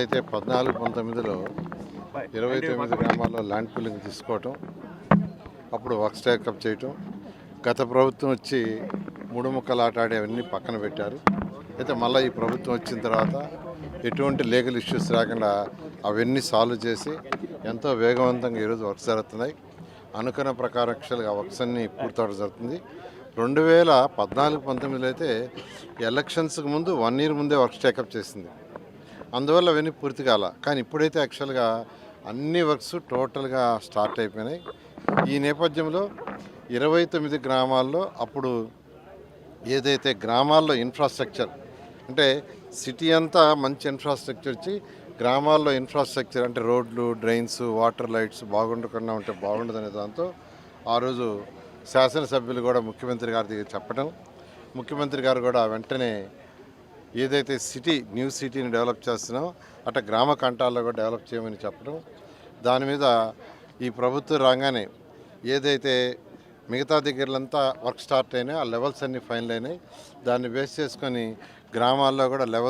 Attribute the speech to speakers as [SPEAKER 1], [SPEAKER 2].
[SPEAKER 1] అయితే 14-19లో 29 గ్రామాల్లో land pooling తీసుకోవటం, అప్పుడు వర్క్ స్టాకప్ చేయటం, గత ప్రభుత్వం వచ్చి మూడు ముక్కలు ఆట ఆడేవన్నీ పక్కన పెట్టారు. అయితే మళ్ళీ ఈ ప్రభుత్వం వచ్చిన తర్వాత ఎటువంటి లీగల్ ఇష్యూస్ రాకుండా అవన్నీ సాల్వ్ చేసి ఎంతో వేగవంతంగా ఈరోజు వర్క్స్ జరుగుతున్నాయి. అనుకున్న ప్రకారం యాక్చువల్గా వర్క్స్ అన్నీ పూర్తవడం జరుగుతుంది. 2014-19లో అయితే ఎలక్షన్స్కి ముందు 1 year ముందే వర్క్ స్టాకప్ చేసింది. అందువల్ల అవన్నీ పూర్తి కాల. కానీ ఇప్పుడైతే యాక్చువల్గా అన్ని వర్క్స్ టోటల్గా స్టార్ట్ అయిపోయినాయి. ఈ నేపథ్యంలో 29 గ్రామాల్లో అప్పుడు ఏదైతే గ్రామాల్లో ఇన్ఫ్రాస్ట్రక్చర్ అంటే సిటీ అంతా మంచి ఇన్ఫ్రాస్ట్రక్చర్ ఇచ్చి గ్రామాల్లో ఇన్ఫ్రాస్ట్రక్చర్ అంటే రోడ్లు, డ్రైన్స్, వాటర్ లైట్స్ బాగుండకుండా ఉంటే బాగుండదనే దాంతో ఆ రోజు శాసనసభ్యులు కూడా ముఖ్యమంత్రి గారి దగ్గర చెప్పడం, ముఖ్యమంత్రి గారు కూడా వెంటనే ఏదైతే న్యూ సిటీని డెవలప్ చేస్తున్నామో అట్లా గ్రామ కంటాల్లో కూడా డెవలప్ చేయమని చెప్పడం, దాని మీద ఈ ప్రభుత్వం రాగానే ఏదైతే మిగతా దగ్గరలంతా వర్క్ స్టార్ట్ అయినాయి, ఆ లెవెల్స్ అన్నీ ఫైనల్ అయినాయి. దాన్ని బేస్ చేసుకొని గ్రామాల్లో కూడా లెవెల్స్